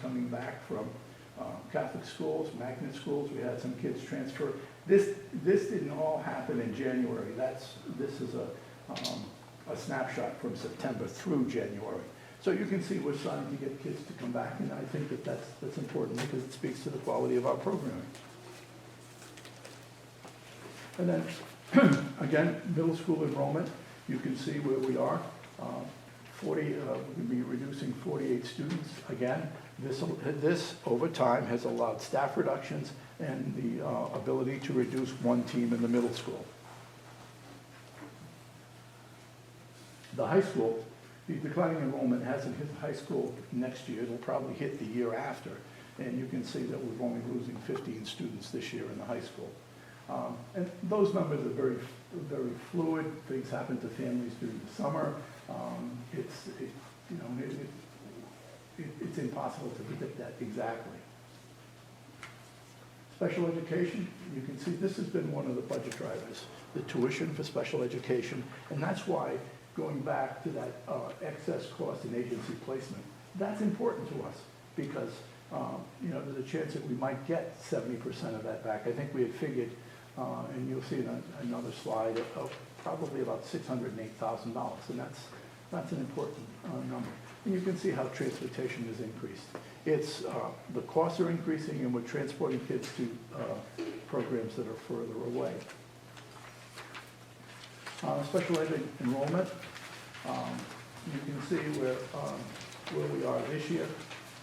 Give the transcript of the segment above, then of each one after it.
coming back from Catholic schools, magnet schools. We had some kids transfer. This didn't all happen in January. This is a snapshot from September through January. So you can see we're starting to get kids to come back, and I think that that's important because it speaks to the quality of our programming. And then, again, middle school enrollment, you can see where we are. We'll be reducing 48 students. Again, this over time has allowed staff reductions and the ability to reduce one team in the middle school. The high school, the declining enrollment hasn't hit the high school next year. It'll probably hit the year after. And you can see that we're only losing 15 students this year in the high school. And those numbers are very, very fluid. Things happen to families during the summer. It's impossible to predict that exactly. Special education, you can see this has been one of the budget drivers, the tuition for special education, and that's why going back to that excess cost in agency placement, that's important to us because there's a chance that we might get 70% of that back. I think we had figured, and you'll see in another slide, of probably about $608,000, and that's an important number. And you can see how transportation has increased. It's the costs are increasing, and we're transporting kids to programs that are further away. Special ed enrollment, you can see where we are this year,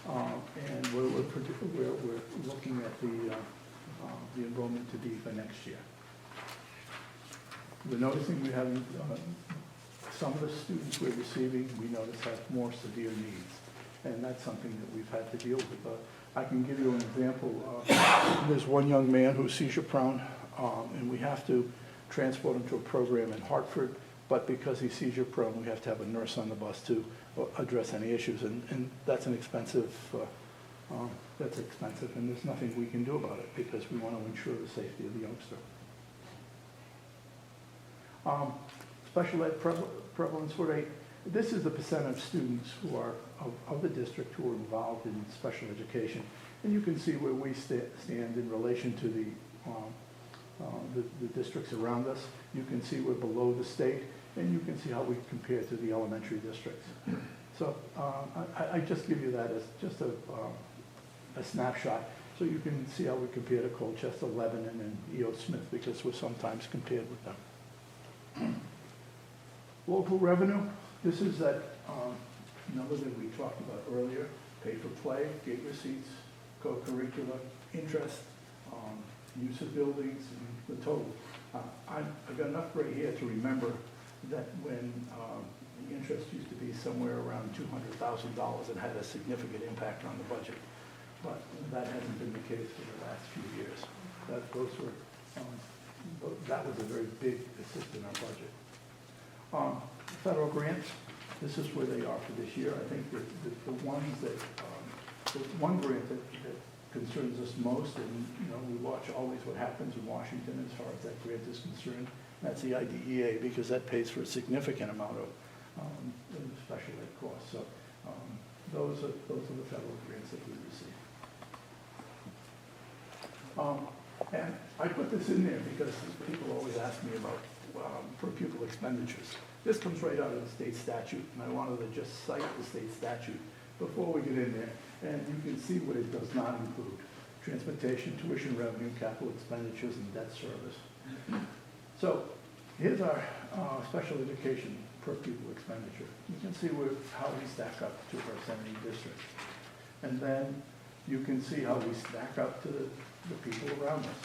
and where we're looking at the enrollment to be for next year. We're noticing we have some of the students we're receiving, we notice have more severe needs, and that's something that we've had to deal with. I can give you an example. There's one young man who's seizure prone, and we have to transport him to a program in Hartford, but because he's seizure prone, we have to have a nurse on the bus to address any issues, and that's an expensive, and there's nothing we can do about it because we want to ensure the safety of the youngster. Special ed prevalence rate, this is the percent of students who are of the district who are involved in special education, and you can see where we stand in relation to the districts around us. You can see we're below the state, and you can see how we compare to the elementary districts. So I just give you that as just a snapshot, so you can see how we compare to Colchester, Lebanon, and E.O. Smith, because we're sometimes compared with them. Local revenue, this is that number that we talked about earlier, pay for play, gate receipts, co-curricular, interest, use of buildings, and the total. I've got enough right here to remember that when the interest used to be somewhere around $200,000, it had a significant impact on the budget. But that hasn't been the case for the last few years. That was a very big assist in our budget. Federal grants, this is where they are for this year. I think that the ones that, the one grant that concerns us most, and we watch always what happens in Washington as far as that grant is concerned, that's the IDEA, because that pays for a significant amount of special ed costs. So those are the federal grants that we receive. And I put this in there because people always ask me about per pupil expenditures. This comes right out of the state statute, and I wanted to just cite the state statute before we get in there. And you can see what it does not include: transportation, tuition revenue, capital expenditures, and debt service. So here's our special education per pupil expenditure. You can see how we stack up to our 70 districts. And then you can see how we stack up to the people around us.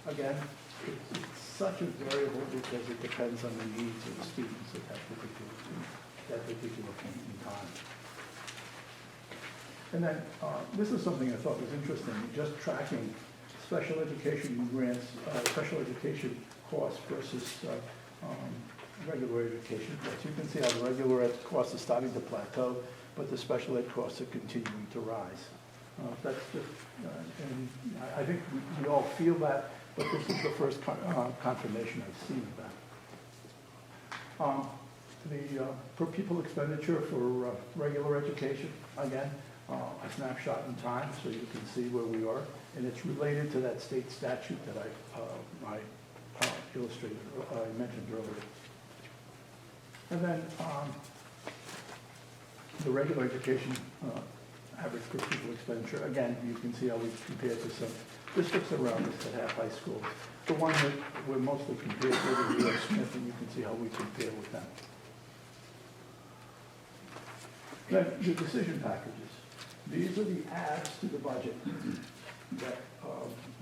Again, it's such a variable because it depends on the needs of the students at that particular point in time. And then this is something I thought was interesting, just tracking special education grants, special education costs versus regular education costs. You can see how the regular ed costs are starting to plateau, but the special ed costs are continuing to rise. That's just, and I think we all feel that, but this is the first confirmation I've seen of that. the per pupil expenditure for regular education, again, a snapshot in time so you can see where we are. And it's related to that state statute that I illustrated, I mentioned earlier. And then the regular education average per pupil expenditure, again, you can see how we compare to some districts around us that have high schools. The one that we're mostly compared with is Leo Smith, and you can see how we compare with them. Then the decision packages. These are the adds to the budget that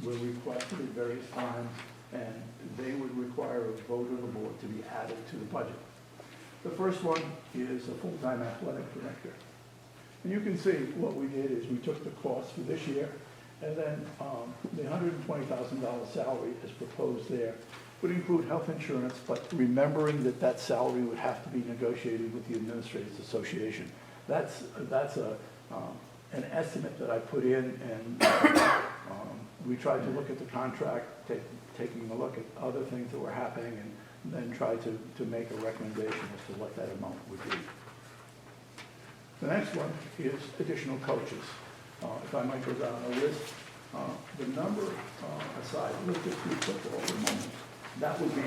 were requested at various times, and they would require a vote of the board to be added to the budget. The first one is a full-time athletic director. And you can see what we did is we took the cost for this year, and then the $120,000 salary as proposed there would include health insurance, but remembering that that salary would have to be negotiated with the Administrators Association. That's an estimate that I put in, and we tried to look at the contract, taking a look at other things that were happening, and then try to make a recommendation as to what that amount would be. The next one is additional coaches. If I might go down the list, the number aside, let's just do football for a moment. That would be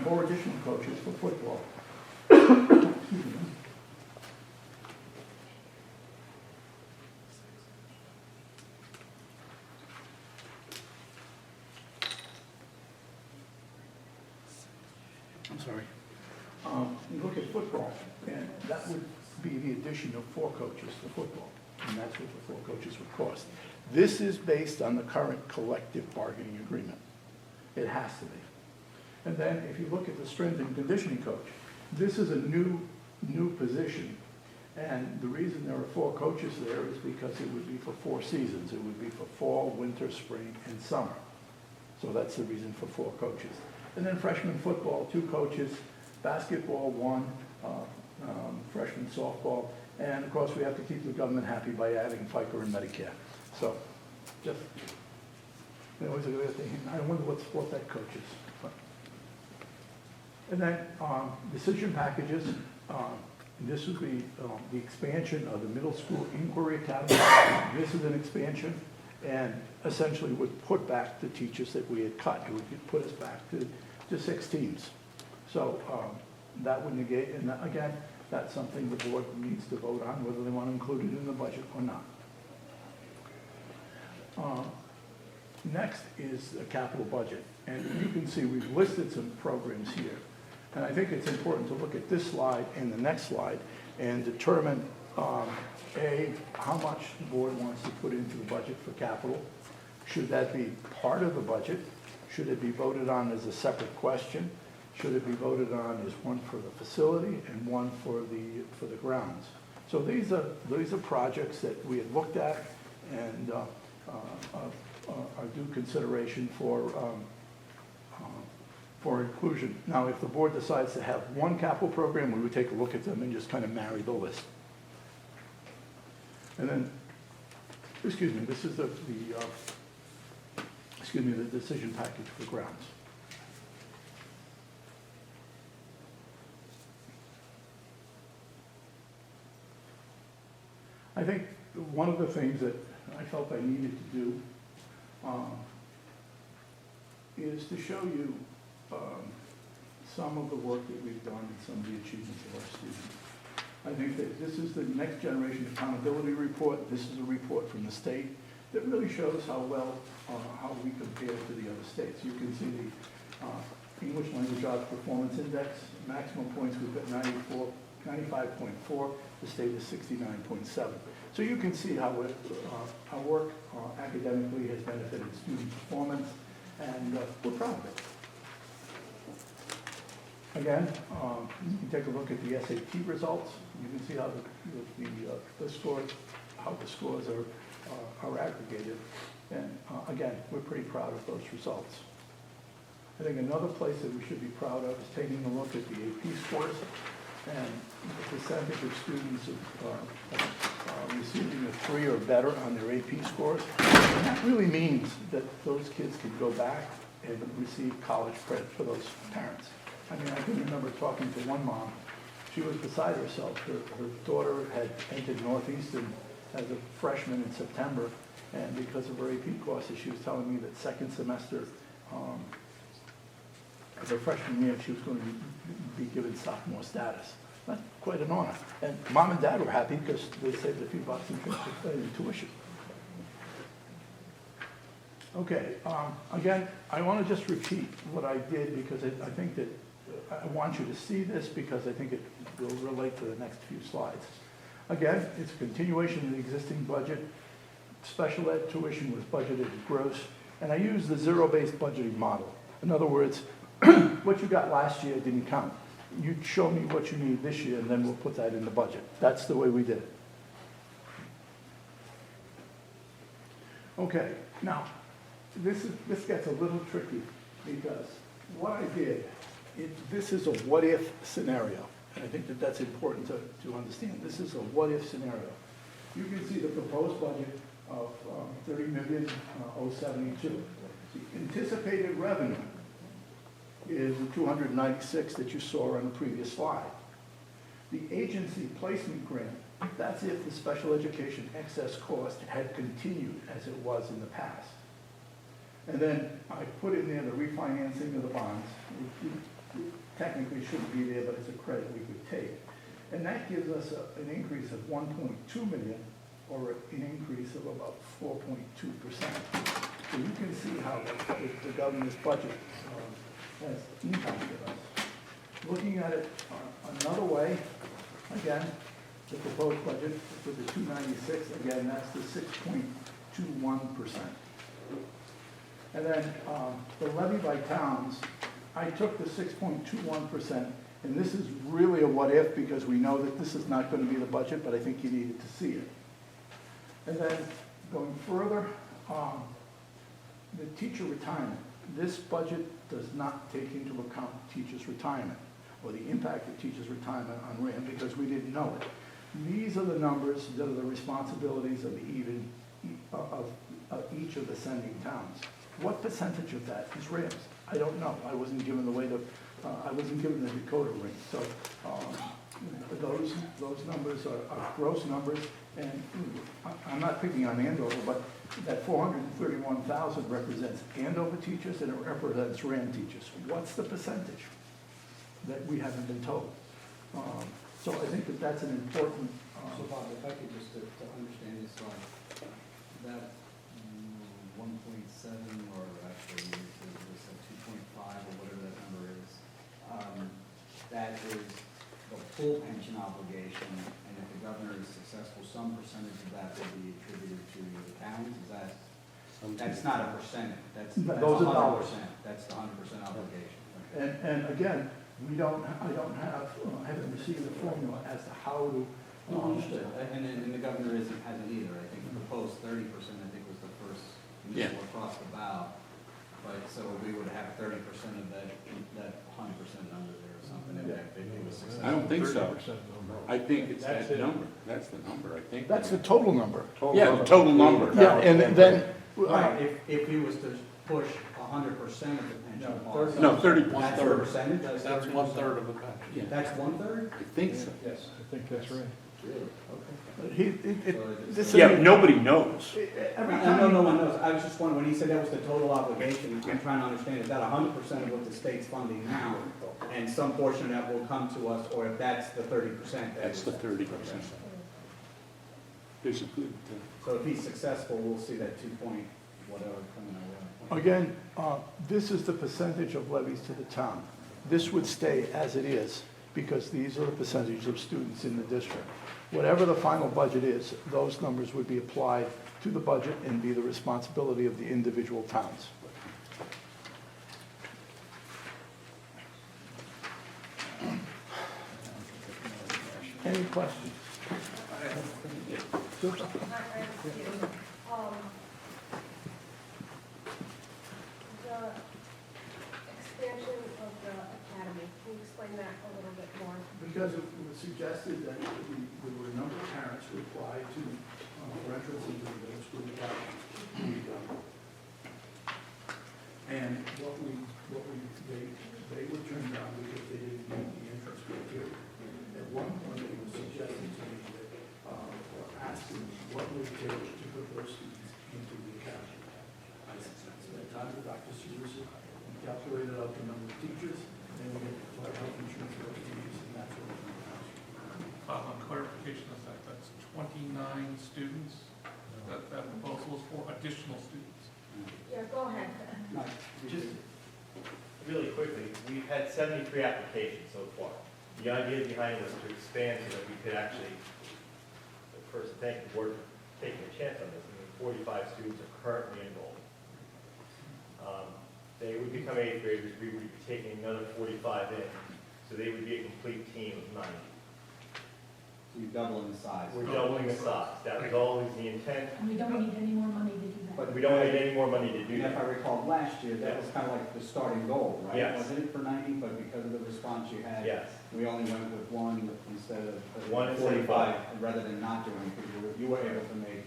4 additional coaches for football. Excuse me. I'm sorry. You look at football, and that would be the addition of 4 coaches for football, and that's what the 4 coaches would cost. This is based on the current collective bargaining agreement. It has to be. And then if you look at the strength and conditioning coach, this is a new position, and the reason there are 4 coaches there is because it would be for 4 seasons. It would be for fall, winter, spring, and summer. So that's the reason for 4 coaches. And then freshman football, 2 coaches, basketball, 1, freshman softball, and of course we have to keep the government happy by adding FICA and Medicare. So just, you know, always a good thing. I wonder what sport that coach is. And then decision packages. This would be the expansion of the middle school inquiry academy. This is an expansion, and essentially would put back the teachers that we had cut. It would put us back to 6 teams. So that would negate, and again, that's something the board needs to vote on, whether they want to include it in the budget or not. Next is the capital budget. And you can see we've listed some programs here. And I think it's important to look at this slide and the next slide and determine, A, how much the board wants to put into the budget for capital. Should that be part of the budget? Should it be voted on as a separate question? Should it be voted on as one for the facility and one for the grounds? So these are projects that we had looked at and are due consideration for inclusion. Now, if the board decides to have one capital program, we would take a look at them and just kind of marry the list. And then, excuse me, this is the decision package for grounds. I think one of the things that I felt I needed to do is to show you some of the work that we've done and some of the achievements of our students. I think that this is the Next Generation Accountability Report. This is a report from the state that really shows how well, how we compare to the other states. You can see the English Language Arts Performance Index, maximum points we've got 95.4, the state is 69.7. So you can see how our work academically has benefited student performance, and we're proud of it. Again, you can take a look at the SAT results. You can see how the scores, how the scores are aggregated. And again, we're pretty proud of those results. I think another place that we should be proud of is taking a look at the AP scores and the percentage of students receiving a 3 or better on their AP scores. And that really means that those kids can go back and receive college credit for those parents. I mean, I can remember talking to one mom. she was beside herself. Her daughter had entered Northeastern as a freshman in September, and because of her AP courses, she was telling me that second semester of her freshman year, she was going to be given sophomore status. That's quite an honor. And mom and dad were happy because they saved a few bucks in tuition. Okay, again, I want to just repeat what I did because I think that I want you to see this because I think it will relate to the next few slides. Again, it's a continuation of the existing budget. Special ed tuition was budgeted gross, and I used the zero-based budgeting model. In other words, what you got last year didn't count. You show me what you need this year, and then we'll put that in the budget. That's the way we did it. Okay, now, this gets a little tricky because what I did, this is a what-if scenario. And I think that that's important to understand. This is a what-if scenario. You can see the proposed budget of $30,072,000. The anticipated revenue is the 296 that you saw on the previous slide. The agency placement grant, that's if the special education excess cost had continued as it was in the past. And then I put in there the refinancing of the bonds. It technically shouldn't be there, but it's a credit we could take. And that gives us an increase of 1.2 million, or an increase of about 4.2%. So you can see how the governor's budget has impacted us. Looking at it another way, again, the proposed budget for the 296, again, that's the 6.21%. And then the levy by towns, I took the 6.21%, and this is really a what if because we know that this is not going to be the budget, but I think you needed to see it. And then going further, the teacher retirement. This budget does not take into account teachers' retirement or the impact of teachers' retirement on Rham because we didn't know it. These are the numbers that are the responsibilities of each of the sending towns. What percentage of that is Rham's? I don't know. I wasn't given I wasn't given the decoder ring. So those numbers are gross numbers, and I'm not picking on Andover, but that 431,000 represents Andover teachers and it represents Rham teachers. What's the percentage that we haven't been told? So I think that that's an important. So Bob, if I could just to understand this slide, that 1.7 or actually this 2.5 or whatever that number is, that is the full pension obligation, and if the governor is successful, some percentage of that will be attributed to the towns. Is that? That's not a percentage. That's those are dollars. That's the 100% obligation. Okay. And again, I haven't received the formula as to how to. Understood. And the governor hasn't either. I think the proposed 30%, I think, was the first initial across the bow. But so we would have 30% of that 100% number there or something. If it was successful. I don't think so. I think it's that number. That's the number, I think. That's the total number. Yeah, the total number. Yeah, and then. Right, if he was to push 100% of the pension cost. No, 30. That's the percentage? That's 1/3 of the pension. Yeah. That's 1/3? I think so. Yes, I think that's right. Really? Okay. Yeah, nobody knows. No one knows. I was just wondering, when he said that was the total obligation, I'm trying to understand, is that 100% of what the state's funding now, and some portion of that will come to us, or if that's the 30%? That's the 30%. There's a good. So if he's successful, we'll see that 2 point whatever coming our way. Again, this is the percentage of levies to the town. This would stay as it is because these are the percentages of students in the district. Whatever the final budget is, those numbers would be applied to the budget and be the responsibility of the individual towns. Any questions? The expansion of the academy, can you explain that a little bit more? Because it was suggested that there were a number of parents who applied to for entrance into the middle school academy. And they were turned down because they didn't meet the entrance criteria. At would it take to put those students into the academy? I spent time with Dr. Caruso, and calculated out the number of teachers, and then we get the health insurance for those teachers, and that's what we're doing. On clarification of that, that's 29 students? That proposal is for additional students? Yeah, go ahead. Just really quickly, we've had 73 applications so far. The idea behind it was to expand so that we could actually, first, thank the board for taking a chance on this. I mean, 45 students are currently enrolled. They would become 8th graders, we would be taking another 45 in, so they would be a complete team of 90. So you're doubling the size. We're doubling the size. That was always the intent, And we don't need any more money to do that. but we don't need any more money to do And if I that. recall, last year, that was kind of like the starting goal, right? Yes. Wasn't it for 90, but because of the response you had? Yes. We only went with one instead of One instead of 45, rather than not doing, because you were able to make,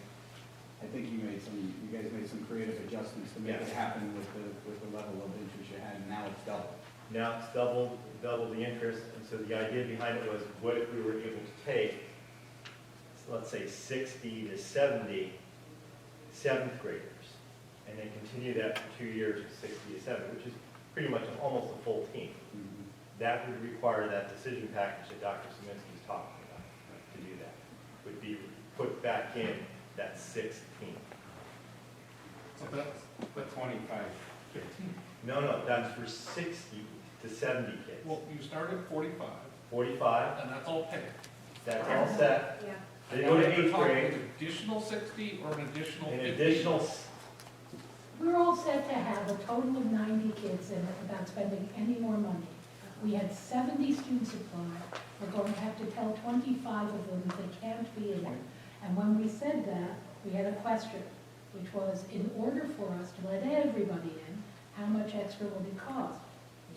I think you guys made some creative adjustments to make it Yes. happen with the level of interest you had, and now it's double. Now it's double the interest, and so the idea behind it was, what if we were able to take, let's say 60 to 70 7th graders, and then continue that for 2 years with 60 to 70, which is pretty much almost a full team. That would require that decision package that Dr. Szymanski's talking about to do that, would be put back in that 6th team. So that's The 25, 15. No, that's for 60 to 70 kids. well, you start at 45, 45, and that's all paid. that's all set. Yeah. They go to And you're 8th talking grade, an additional 60 or an additional 50? an additional, We're all set to have a total of 90 kids in it without spending any more money. We had 70 students apply. We're going to have to tell 25 of them that they can't be in it. And when we said that, we had a question, which was, in order for us to let everybody in, how much extra will it cost?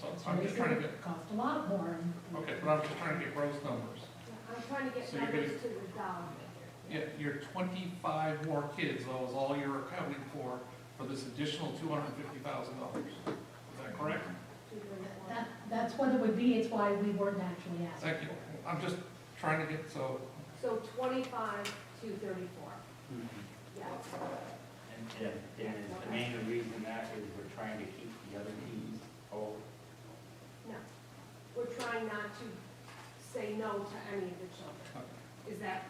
So I'm just trying to get, It cost a lot more. okay, but I'm just trying to get gross numbers. I'm trying to get So you're numbers to the dollar figure. Yeah, your 25 more kids, though, is all you're accounting for this additional $250,000. Is that correct? That's what it would be. It's why we weren't actually asking. Thank you. I'm just trying to get, so, So 25 to 34. Yeah. And is the main reason that is we're trying to keep the other teams whole? No. We're trying not to say no to any of the children. Is that,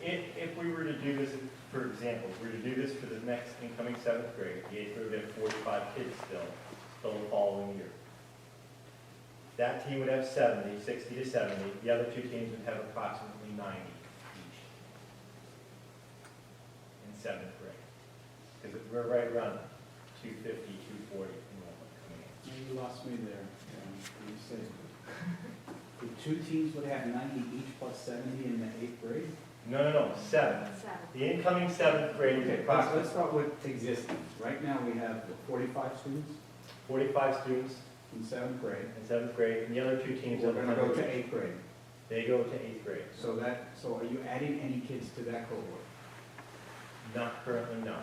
if we were to do this, for example, if we were to do this for the next incoming 7th grade, the 8th grade would have 45 kids still the following year. That team would have 70, 60 to 70. The other two teams would have approximately 90 each in 7th grade. Because we're right around 250, 240 enrollment coming in. You lost me there. You said the two teams would have 90 each plus 70 in the 8th grade? No, 7. 7? The incoming 7th grade would Okay, be let's approximately start with existing. Right now, we have 45 students 45 students in 7th grade. in 7th grade, and the other two teams We're have going to go to 100. 8th grade. They go to 8th grade. So are you adding any kids to that cohort Not currently, no.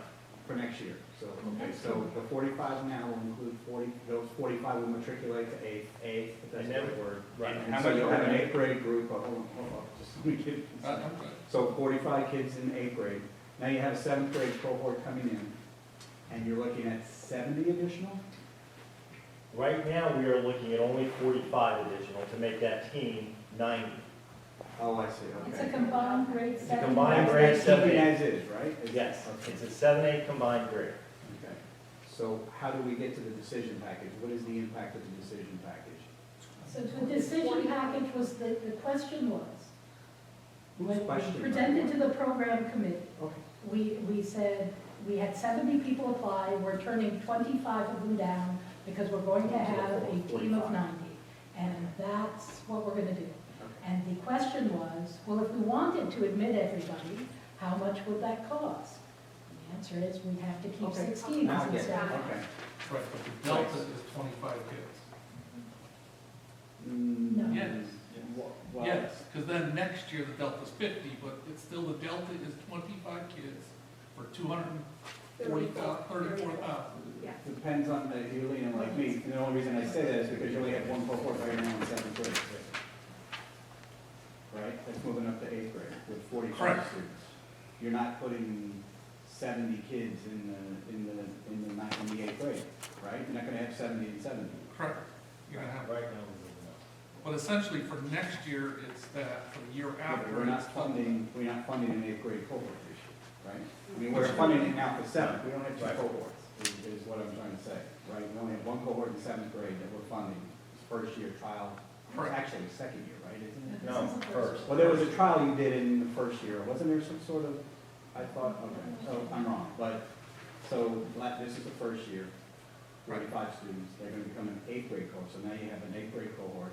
for next year? So, okay, so the 45 now will include 40, those 45 will matriculate to 8th. 8th, If that's and the then, right word. right. And so you'll have an 8th grade group, hold on, just let me get I'm good. So 45 kids in 8th grade. Now you have a 7th grade cohort coming in, and you're looking at 70 additional? Right now, we are looking at only 45 additional to make that team 90. Oh, I see, It's a okay. combined grade It's a 7. combined grade That's keeping 7-8. as is, right? Yes, Okay. it's a 7-8 combined grade. Okay. So how do we get to the decision package? What is the impact of the decision package? So the decision package was, the question was, Whose when question? we presented to the program committee, Okay. we said, we had 70 people apply, we're turning 25 of them down because we're going to have a team of 90. And that's what we're gonna do. And the question was, well, if we wanted to admit everybody, how much would that cost? The answer is, we'd have to keep Okay. 16 Now I get it. instead. Okay. Right, but the delta is 25 kids. No. Yes. Well, Yes, because then next year the delta's 50, but it's still, the delta is 25 kids for 34,000. Yeah. Depends on, if you're leaning like me, and the only reason I say that is because you only have one cohort right now in 7th grade. Right? That's moving up to 8th grade with 45 Correct. students. you're not putting 70 kids in the eighth grade, right? You're not gonna have 70 and 70. Correct. You're gonna have, Right now, we don't know. but essentially for next year, it's that, for the year Yeah, but after. we're not it's- funding an eighth grade cohort this year, right? I mean, we're funding it now for seventh, we don't have two Right. cohorts, is what I'm trying to say, right? We only have one cohort in seventh grade that we're funding, it's first year trial, it's Correct. actually second year, right, isn't it? No, first. Well, there was a trial you did in the first year, wasn't there some sort of, I thought, okay, so I'm wrong, but, this is the first year, 35 students, they're gonna become an eighth grade cohort, so now you have an eighth grade cohort,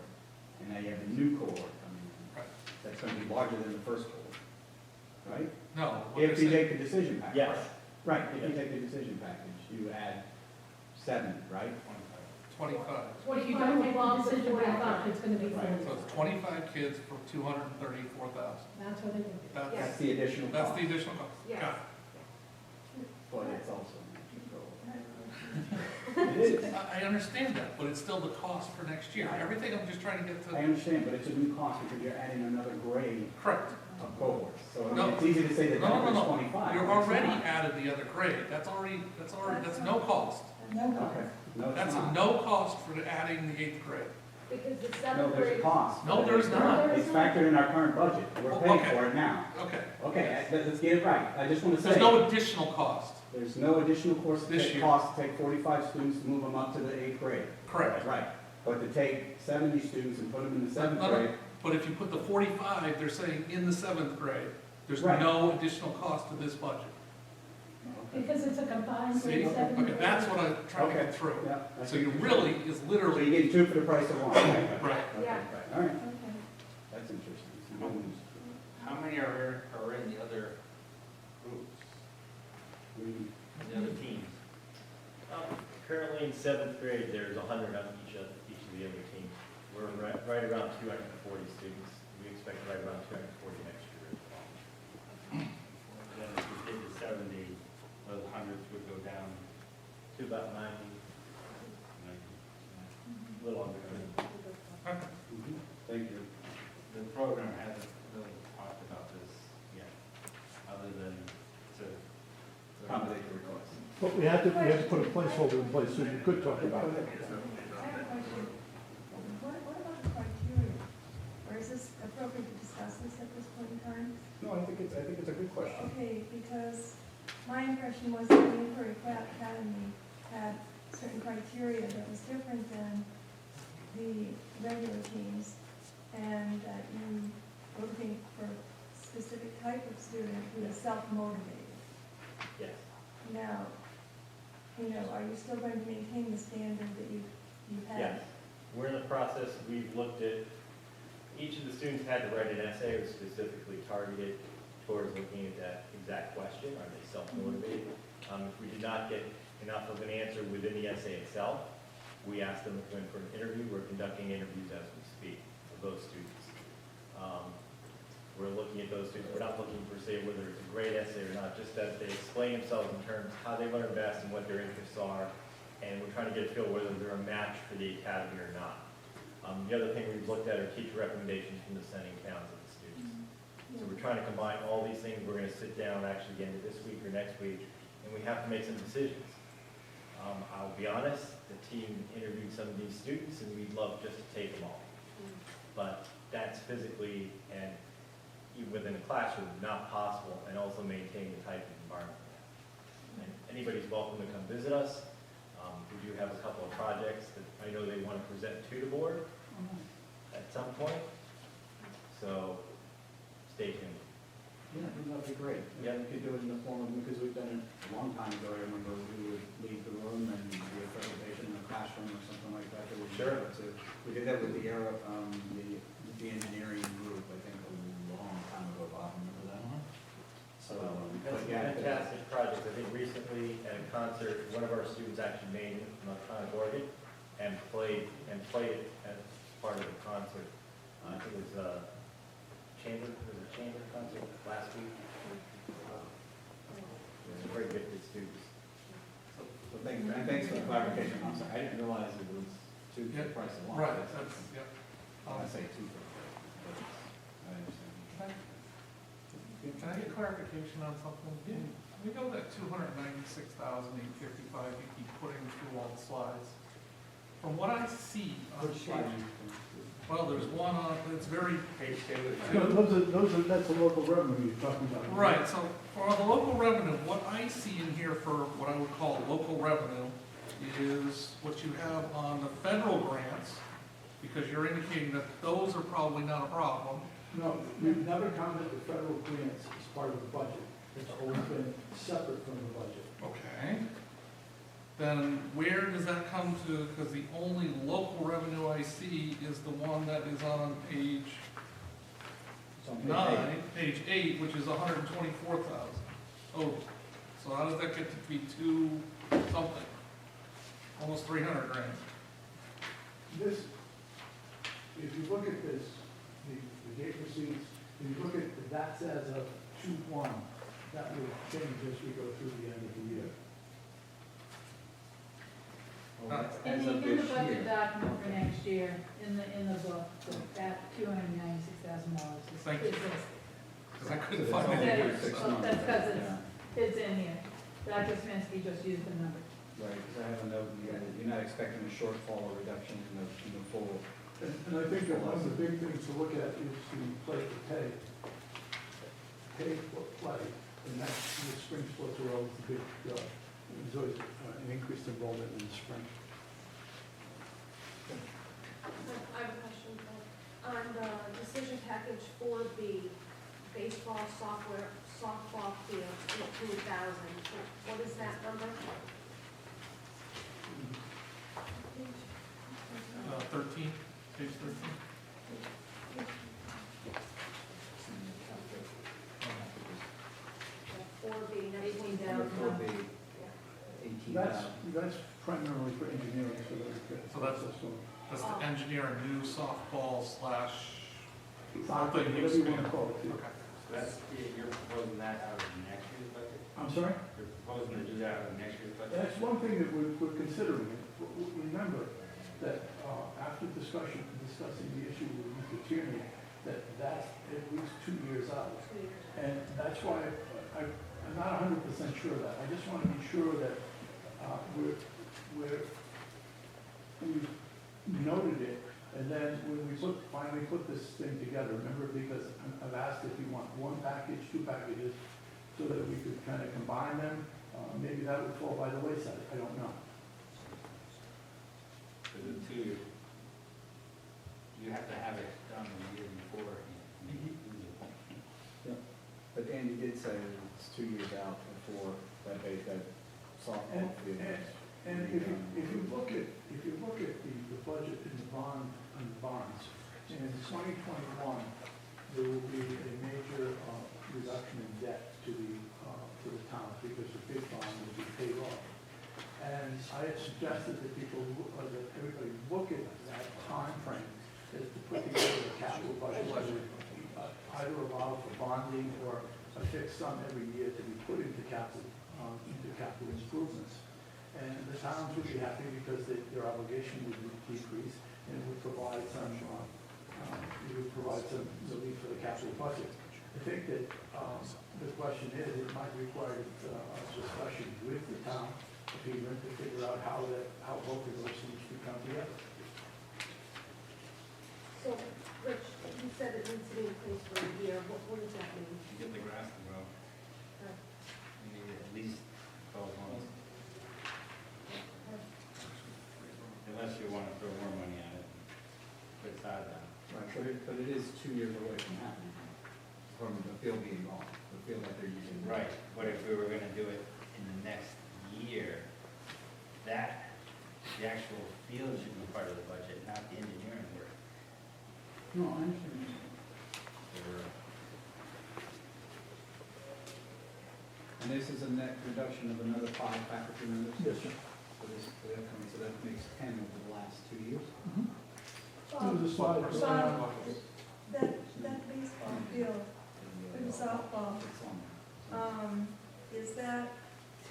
and now you have a new cohort coming in. Right. That's gonna be larger than the first cohort, right? No. what If they're you saying- take the decision package. Yes. Right, if you take the decision package, you add 7, right? 25. If you don't take the decision back, 45. it's gonna be Right. 40. So it's 25 kids for 234,000. That's what it is. That's, That's the additional that's cost. the additional cost. Yes. Got But it's also. I understand that, but it's still the cost for next year. Everything, I'm just trying to get I to, understand, but it's a new cost because you're adding another grade correct. of cohorts. So I No. mean, it's easy to say that No, no, number's no, 25. You've but it's already not. added the other grade. That's no cost. No Okay. cost. No, it's That's a not. no cost for adding the eighth grade. Because the No, seventh there's a grade, cost. No, there's not. It's factored in our current budget. We're paying Okay. for it now. Okay. Okay, let's get it right. I just want to say. There's no additional cost. There's no additional This year. cost to take 45 students to move them up to the eighth grade. Correct. Right. But to take 70 students and put them in the seventh No, no. grade, But if you put the 45, they're saying in the seventh grade, there's Right. no additional cost to this budget. Because it's a combined See? grade 7. Okay, that's what I'm trying to Okay. get through. yeah. I So see you what you're really, saying. is So literally, you're getting 2 for the price of 1. Okay, right. Yeah. right. All right, Okay. that's interesting. Some good news. How many are in the other groups, the other teams? Currently in seventh grade, there's 100 on each of the other teams. We're right around 240 students. We expect right around 240 next year as well. Then if we did the 70, those hundreds would go down, To about 90, like, a little under 90. Thank you. the program hasn't really talked about this yet, other than to. Accommodate the request. But we have to put a placeholder in place so you could talk about it. I have a question. What about the criteria? Or is this appropriate to discuss this at this point in time? No, I think it's a good question. Okay, because my impression was that the Inquiry Academy had certain criteria that was different than the regular teams, and that you were looking for a specific type of student who is self-motivated. Yes. Now, are you still going to maintain the standard that you've had? Yes. We're in the process, we've looked at, each of the students had to write an essay, it was specifically targeted towards looking at that exact question, are they self-motivated? If we did not get enough of an answer within the essay itself, we asked them to go in for an interview. We're conducting interviews as we speak of those students. We're looking at those students, we're not looking for, say, whether it's a great essay or not, just that they explain themselves in terms of how they learn best and what their interests are, and we're trying to get a feel whether they're a match for the academy or not. The other thing we've looked at are teacher recommendations from the sending towns of the students. So we're trying to combine all these things. We're going to sit down actually again this week or next week, and we have to make some decisions. I'll be honest, the team interviewed some of these students, and we'd love just to take them all. But that's physically and even within a classroom not possible, and also maintain the type of environment. And anybody's welcome to come visit us. We do have a couple of projects that I know they want to present to the board at some point. So stay tuned. Yeah, I think that'd be great. Yeah. We could do it in the form of, because we've done it a long time ago, I remember we would leave the room and do a presentation in a classroom or something like that. Sure. We did that with the the engineering group, I think, a long time ago, Bob, remember that? So, That's a fantastic project. I think recently at a concert, one of our students actually made an electronic organ and played it as part of the concert. I think it was a chamber concert last week. It was very gifted students. So thanks for the clarification. I'm sorry, I didn't realize it was 2 for the price of 1. Right, that's, yeah. I say 2 for the price, but I understand. Can I get clarification on something? We know that 296,855 you keep putting through all the slides. From what I see on Which slide page, are you well, there's one on, it's very, Page two. That's a local revenue you're talking about. right, so for the local revenue, what I see in here for what I would call local revenue is what you have on the federal grants, because you're indicating that those are probably not a problem. No, we've never counted the federal grants as part of the budget. It's always been separate from the budget. Okay. Then where does that come to, because the only local revenue I see is the one that is on page It's on page 9, page 8, which is 124,000. Oh, so how does that get to be two something? Almost 300 grand. This, if you look at this, the gate receipts, if you look at, that's as of 2/1, that will change as we go through the end of the year. Oh, that's In as the, of in the this budget year. document for next year, in the book, that $296,000 is Thank you. listed. Because I couldn't So find it's it. only That- 6 well, months. that's 'cause Yeah. it's in here. Dr. Smansky just used the number. Right, because I have a note, you're not expecting a shortfall or reduction in the full. And I think that one of the big things to look at is the play for pay. Pay for play, and that's, the spring sports are always the big, there's always an increased enrollment in the spring. I have a question, Bill. On the decision package for the baseball softball field, 18,000, what is that number? 13, page 13. For the next 18,000. For the 18,000. That's primarily for engineering, so So that's the engineer and new softball slash Something, something. whatever you want to call it. Okay. So that's, you're proposing that out of next year's budget? I'm sorry? You're proposing to do that out of next year's budget? That's one thing that we're considering. Remember that after discussing the issue with Mr. Tierney, that's at least 2 years out. 2 years? And that's why I'm not 100% sure of that. I just want to be sure that we've noted it, and then when we finally put this thing together, remember, because I've asked if you want one package, 2 packages, so that we could kind of combine them. Maybe that would fall by the wayside, I don't know. For the 2 years, you have to have it done the year before. But Andy did say it's 2 years out before that softball field. And if you look at the budget in the bonds, in 2021, there will be a major reduction in debt to the town because the big bond will be paid off. And I had suggested that that everybody look at that time frame as to put together a capital budget that would either allow for bonding or a fixed sum every year to be put into capital improvements. And the towns would be happy because their obligation would decrease and it would provide some relief for the capital budget. I think that the question is, it might require a discussion with the town to figure out how both of those things should come together. So, Rich, you said it needs to be in place for a year, what does that mean? To get the grass to grow, you need at least 12 months. Unless you want to throw more money at it, put aside that. Right, but it is 2 years away from happening, from the field being gone, the field that they're using. Right, but if we were gonna do it in the next year, the actual field should be part of the budget, not the engineering work. No, I understand. And this is a net reduction of another 5 faculty members? Yes, sir. For the upcoming, so that makes 10 over the last 2 years? There's a slide. Bob, that baseball field, and softball, It's on there. is that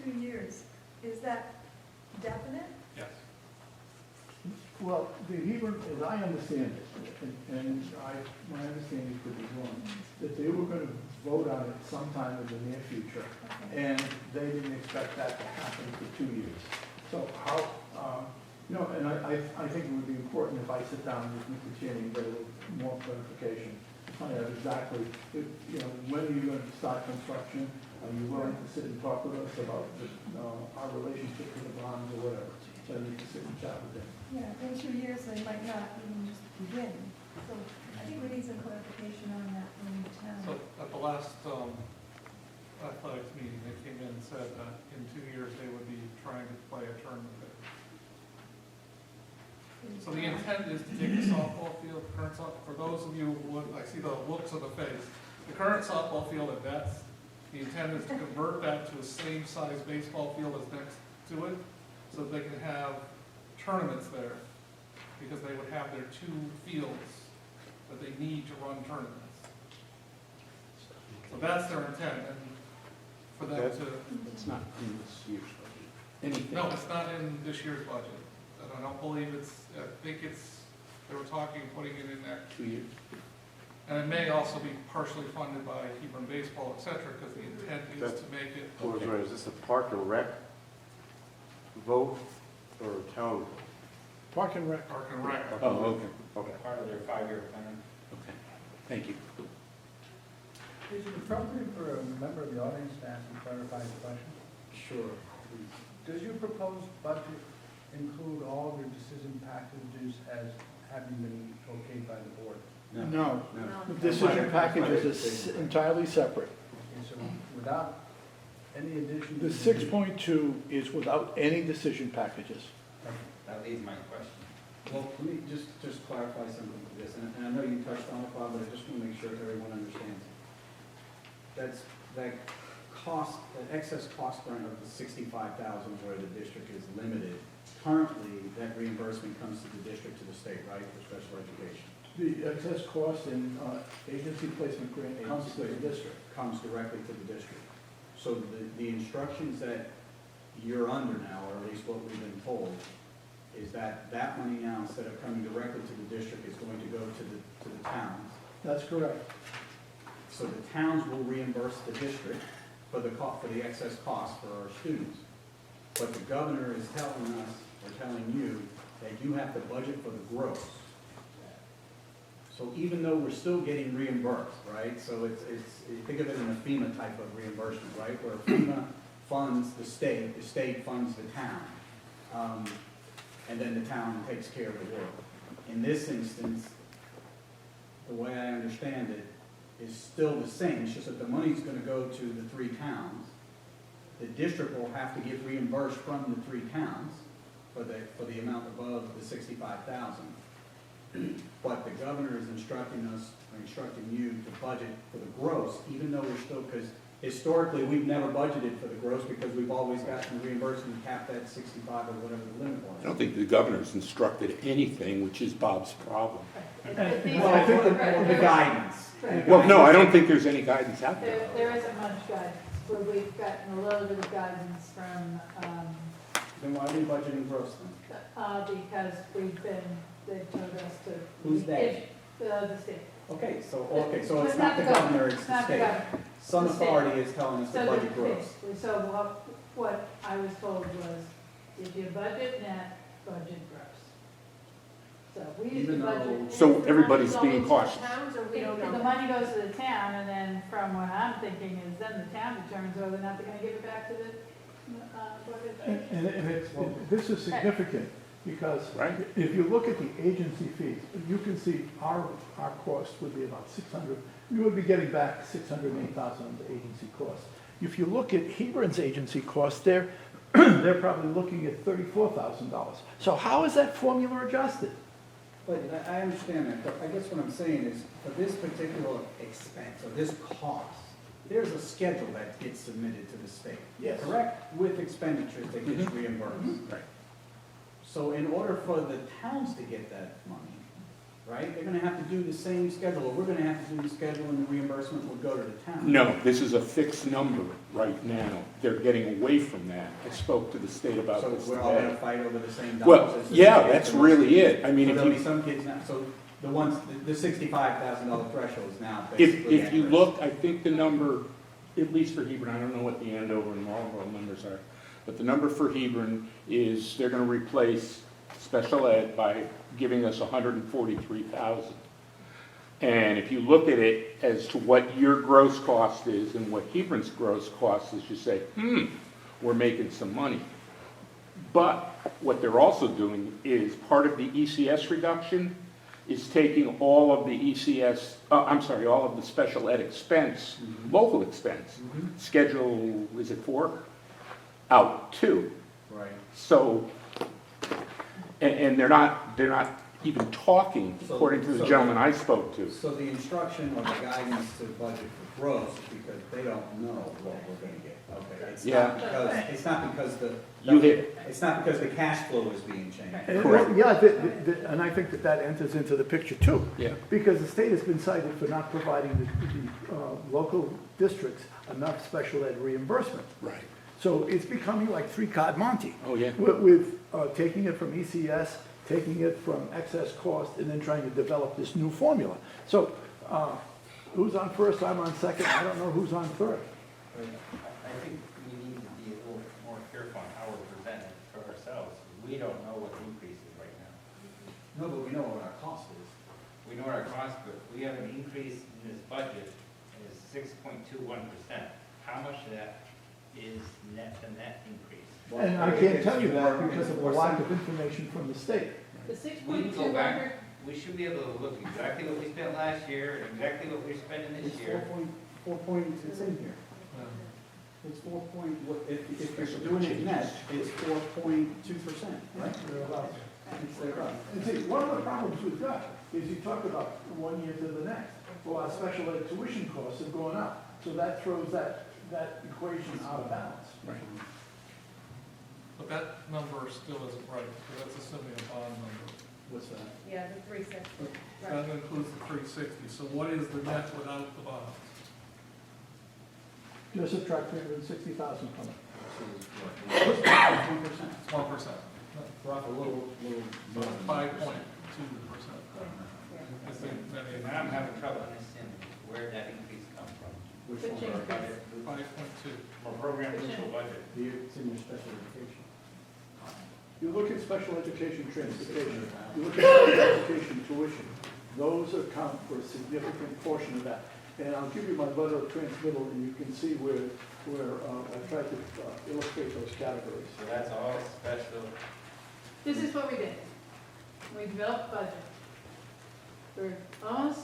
2 years? Is that definite? Yes. Well, the Hebron, as I understand it, and my understanding could be wrong, that they were gonna vote on it sometime in the near future, and they didn't expect that to happen for 2 years. So how, and I think it would be important if I sit down with Mr. Channing and get a little more clarification, to find out exactly, when are you gonna start construction? Are you willing to sit and talk with us about our relationship to the bonds or whatever? So I need to sit and chat with them. Yeah, in 2 years, they might not even just begin. So I think we need some clarification on that from the town. So at the last athletics meeting, they came in and said that in 2 years, they would be trying to play a tournament there. So the intent is to take the softball field, the current softball, for those of you who would, I see the looks of the face, the current softball field at Vets, the intent is to convert that to a same size baseball field as next to it, so that they can have tournaments there, because they would have their 2 fields that they need to run tournaments. So that's their intent, and for them to, It's not in this year's budget. Anything. no, it's not in this year's budget. And I don't believe I think they were talking, putting it in there. 2 years. And it may also be partially funded by Hebron Baseball, et cetera, because the intent is to make it. Right, is this a park or rec vote or a town vote? Park and Rec. Park and Rec. Oh, okay, okay, Part of their 5-year plan. okay. Thank you. Is it appropriate for a member of the audience to ask a clarifying question? Sure. Does your proposed budget include all of your decision packages as having been okayed by the board? No, the decision packages is entirely separate. Okay, so without any addition? The 6.2 is without any decision packages. That leads my question. Well, let me just clarify something to this, and I know you touched on it, Bob, but I just want to make sure everyone understands. That excess cost grant of the 65,000 where the district is limited, currently, that reimbursement comes to the district, to the state, right, for special education? The excess cost in agency placement grant comes to the district. Comes directly to the district. So the instructions that you're under now, or at least what we've been told, is that that money now, instead of coming directly to the district, is going to go to the towns. That's correct. So the towns will reimburse the district for the excess cost for our students. But the governor is telling us, or telling you, that you have to budget for the gross. So even though we're still getting reimbursed, right? So it's think of it in a FEMA type of reimbursement, right? Where FEMA funds the state funds the town. And then the town takes care of the work. In this instance, the way I understand it, is still the same. It's just that the money's gonna go to the 3 towns. The district will have to get reimbursed from the 3 towns for the amount above the 65,000. But the governor is instructing you to budget for the gross, even though we're still, because historically, we've never budgeted for the gross because we've always gotten reimbursement capped at 65 or whatever the limit was. I don't think the governor's instructed anything, which is Bob's problem. Well, I think the guidance. Well, no, I don't think there's any guidance out there. There isn't much guidance, where we've gotten a little bit of guidance from, Then why are we budgeting gross then? because they've told us to. Who's they? The state. Okay, so But it's not the governor, it's the not the state. governor. Some The state. authority is telling us to So budget gross. So what I was told was, if you budget net, budget gross. So we used to Even though- budget. So everybody's being cautious. Towns or we don't The know? money goes to the town, and then from what I'm thinking is then the town determines whether or not they're gonna give it back to the, budget. And this is significant, because Right. if you look at the agency fees, you can see our cost would be about 600, we would be getting back 608,000 of the agency costs. If you look at Hebron's agency costs, they're probably looking at $34,000. So how is that formula adjusted? But I understand that, but I guess what I'm saying is, for this particular expense, or this cost, there's a schedule that gets submitted to the state. Yes. Correct? With expenditures that gets reimbursed. Right. So in order for the towns to get that money, right? They're gonna have to do the same schedule, or we're gonna have to do the schedule and the reimbursement will go to the town. No, this is a fixed number right now. They're getting away from that. I spoke to the state about So this we're all gonna today. fight over the same dollars? Well, as the yeah, state that's does? really it. I mean, So if there'll be you, some kids now, so the ones, the $65,000 threshold is now if, basically. if you at look, I think the number, at least for Hebron, I don't know what the Andover and Marlboro numbers are, but the number for Hebron is they're gonna replace special ed by giving us 143,000. And if you look at it as to what your gross cost is and what Hebron's gross cost is, you say, we're making some money. But what they're also doing is part of the ECS reduction is taking all of the ECS, all of the special ed expense, local expense, schedule, is it 4? Out 2. Right. So, and they're not even talking, according to the gentleman I spoke to. So the instruction or the guidance to budget for gross is because they don't know what we're gonna get, okay? It's not because the, You hit, it's not because the cash flow is being changed. And, Correct. yeah, and I think that enters into the picture too. yeah. Because the state has been cited for not providing the local districts enough special ed reimbursement. Right. So it's becoming like three-card Monte. Oh, yeah. With taking it from ECS, taking it from excess cost, and then trying to develop this new formula. So who's on first, I'm on second, I don't know who's on third. I think we need to be a little more careful on how we're presenting it for ourselves. We don't know what the increase is right now. No, but we know what our cost is. We know our cost, but we have an increase in this budget is 6.21%. How much of that is net to net increase? And I can't tell you that because of the lack of information from the state. The We can go 6.2 back, we should be able to look exactly what we spent last year, and exactly what we're spending this It's year. 4 point, it's in here. It's 4 point, if you're doing it net, it's 4.2%, right? It's thereabouts. And see, one of the problems we've got is you talk about one year to the next. Well, our special ed tuition costs have gone up, so that throws that equation out of balance. Right. But that number still isn't right, because that's assuming a bond number. What's that? Yeah, the 360. That includes the 360, so what is the net without the bonds? Just subtract 360,000 from it. 1%. 1%. Drop a little. So 5.2%. Is the net And I'm having trouble understanding where that increase comes from. Which Which one? increase? 5.2. Our program neutral budget. It's in your special education. You look at special education transportation, you look at special education tuition, those account for a significant portion of that. And I'll give you my letter of transmittal, and you can see where I tried to illustrate those categories. So that's all special. This is what we did. We developed a budget. We're almost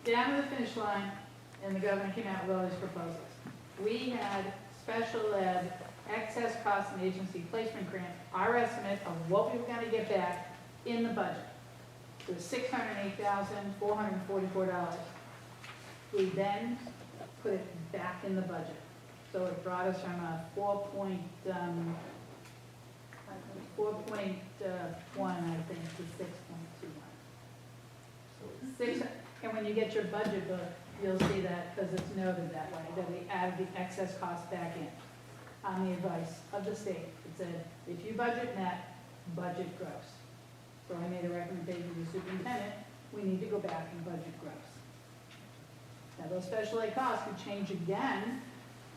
down to the finish line, and the governor came out with all these proposals. We had special ed, excess cost and agency placement grant, our estimate of what we were gonna get back in the budget. It was $608,444. We then put it back in the budget. So it brought us from a 4.1, I think, to 6.21. And when you get your budget book, you'll see that, because it's noted that way, that we added the excess cost back in on the advice of the state. It said, if you budget net, budget gross. So I made a recommendation to the superintendent, we need to go back and budget gross. Now, those special ed costs could change again,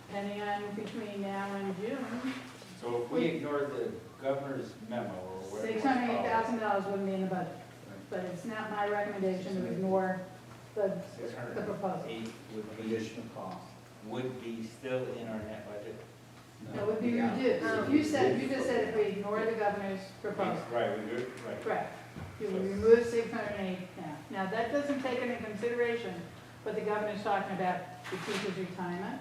depending on between now and June. So if we ignore the governor's memo or whatever. $608,000 wouldn't be in the budget. But it's not my recommendation to ignore the proposal. 608 would be, Additional cost. would be still in our net budget. It would be reduced. If you just said if we ignore the governor's proposal. Right, we do, right. Correct. You would remove 608 now. Now, that doesn't take into consideration what the governor's talking about, the teacher's retirement,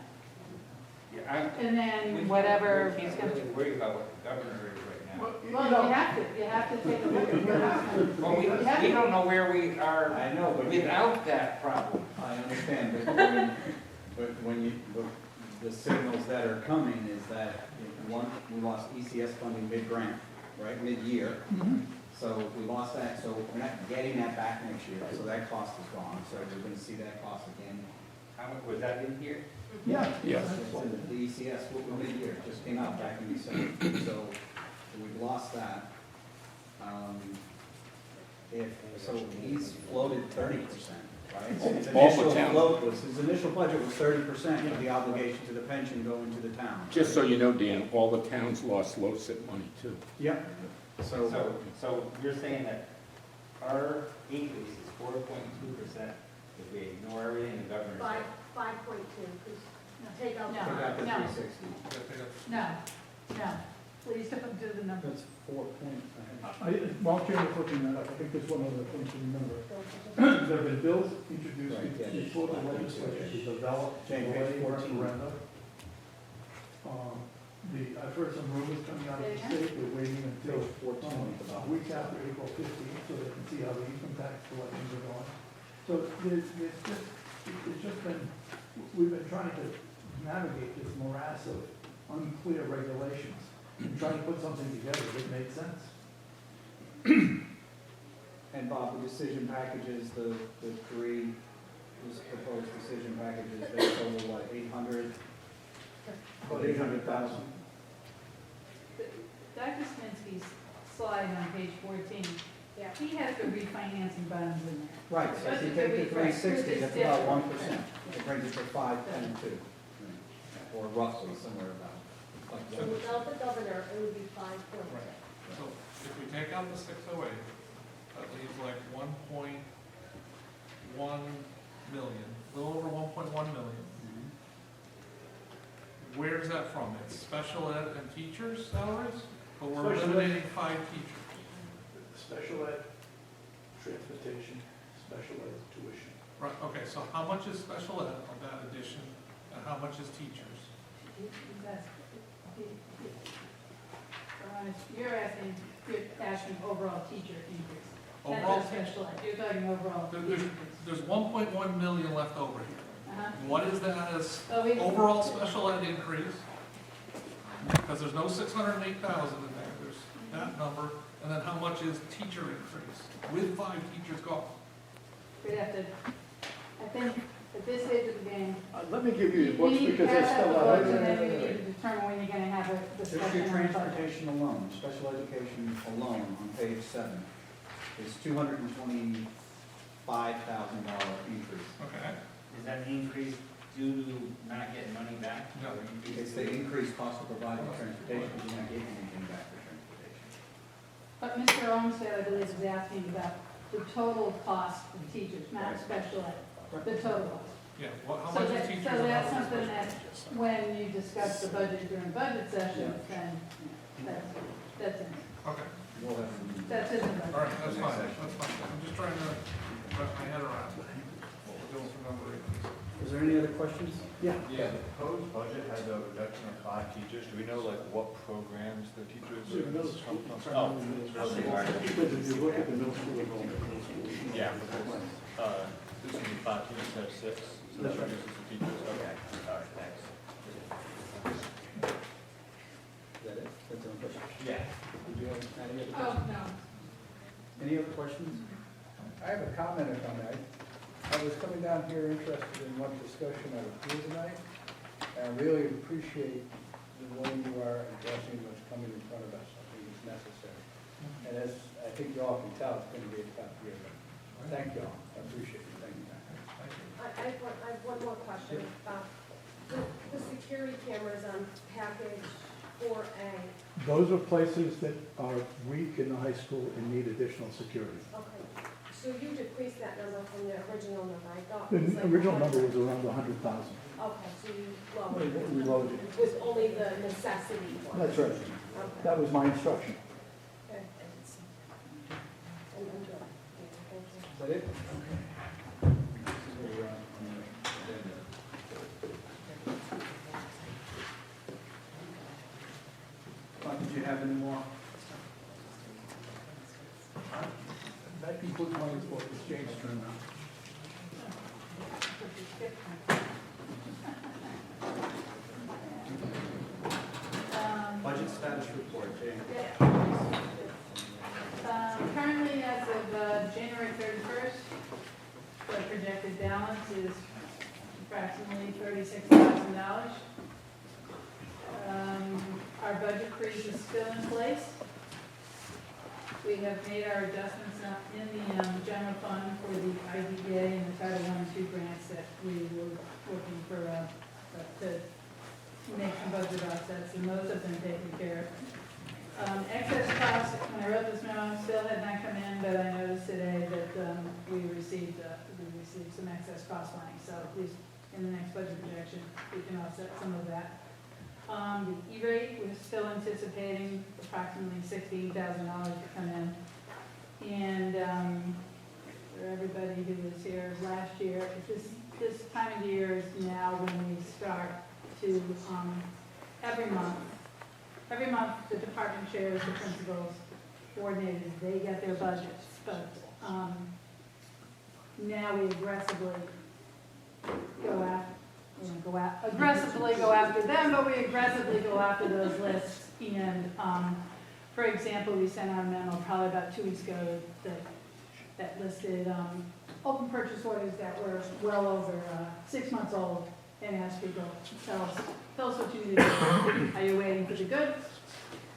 Yeah, and we then can't- whatever We is can't going really to. worry about what the governor is right now. Well, you have to take a look at what else. Well, we don't know where we are I know, but. without that problem. I understand, but when you, the signals that are coming is that, one, we lost ECS funding mid-grant, right, mid-year. So we lost that, so we're not getting that back next year, so that cost is gone, so we're gonna see that cost again. How much, was that in here? Yeah. Yeah. It's in the DECS, what we did here, it just came out back in December, so we've lost that. So he's floated 30%, right? His All the initial town. float was, his initial budget was 30% of the obligation to the pension going to the town. Just so you know, Dan, all the towns lost LoCIP money too. Yep. So, So you're saying that our increase is 4.2% if we ignore everything the governor said? 5.2, because take out. No. take out the No. 360. No, no, please don't do the numbers. That's 4 point. While Jim is looking that up, I think there's one other thing to remember. There have been bills introduced Right, yeah. before the legislature to develop Jane, page delay 14. referenda. I've heard some rumors coming out of the state, they're waiting until Page 14 a week after April 15th, so they can see how the income tax collections are going. So it's just been, we've been trying to navigate this morass of unclear regulations and trying to put something together that made sense. And Bob, the decision packages, the three proposed decision packages, they total what, 800? About 800,000. Dr. Sminsky's slide on page 14, Yeah. he has the refinancing bonds in there. Right, so if you take the 360, that's about 1%. It brings it to 5.2, or roughly somewhere about. like So without the governor, it would be 5.2. So if we take out the 608, that leaves like 1.1 million, a little over 1.1 million. Where's that from? It's special ed and teachers' salaries, but we're Special ed. eliminating 5 teachers. Special ed, transportation, special ed tuition. Right, okay, so how much is special ed of that addition, and how much is teachers? You're asking overall teacher increase. That's Overall not special ed, you're talking overall There- increase. There's 1.1 million left over here. Uh-huh. What is that as So we, overall special ed increase? Because there's no 608,000 in there, there's that number, and then how much is teacher increase with 5 teachers gone? we'd have to, I think, at this stage of the game, Let me give you you the books need to because pass they're out the still books, out. and then we need to determine when you're gonna have a Just discussion your on the budget. transportation alone, special education alone, on page 7, is $225,000 increase. Okay. Is that an increase due to not getting money back? No. Or increase- It's the increased cost of providing transportation, because you're not getting anything back for transportation. But Mr. Olmsted, I believe, is asking about the total cost of teachers, not Right. special ed, the total cost. Yeah, how So much that, is teachers? so and how that's much is something special that, ed? when you discuss the budget during budget sessions, then, that's in, Okay, We'll have. that's in the budget. all right, that's The fine, next that's fine. I'm just trying to wrap my head around what we're doing for number increase. Is there any other questions? Yeah. Yeah, the proposed budget has a reduction of 5 teachers. Do we know like what programs the teachers Yeah, are? middle school. Oh, Because if you look at the middle school enrollment, middle school. yeah. This would be 5 teachers instead of 6. So That's that right. reduces the teachers. Okay, all right, thanks. Is that it? That's the only question? Yeah. Did you have any other Oh, questions? no. Any other questions? I have a comment if I may. I was coming down here interested in what discussion I would hear tonight, and I really appreciate the way you are addressing what's coming in front of us. I think it's necessary. And as I think you all can tell, it's going to be a tough year. Thank you all. I appreciate it. Thank you. I have one more question. The security cameras on package 4A, Those are places that are weak in the high school and need additional security. okay. So you decreased that number from the original number, I thought. The it was like original number 100. was around 100,000. Okay, so you lowered it. We lowered it. With only the necessity one. That's right. Okay. That was my instruction. Okay. I'm good. Thank you. Is that it? This is where we're at on the agenda. Did you have any more? That concludes my report. It's James' turn now. Budget status report, Jane. Current January 31st, the projected balance is approximately $36,000. Our budget freeze is still in place. We have made our adjustments in the general fund for the IDEA and the Title I and II grants that we were looking for, to make some budget offsets, and most of them taken care of. Excess costs, when I wrote this memo, still had not come in, but I noticed today that we received some excess cost money, so at least in the next budget projection, we can offset some of that. The E-rate, we're still anticipating approximately $16,000 to come in. And for everybody who was here last year, this time of year is now when we start to, every month, the department chairs, the principals, coordinators, they get their budgets. But now we aggressively aggressively go after them, but we aggressively go after those lists. And for example, we sent out a memo probably about 2 weeks ago that listed open purchase orders that were well over 6 months old, and asked people, tell us what you need to do. Are you waiting for the goods?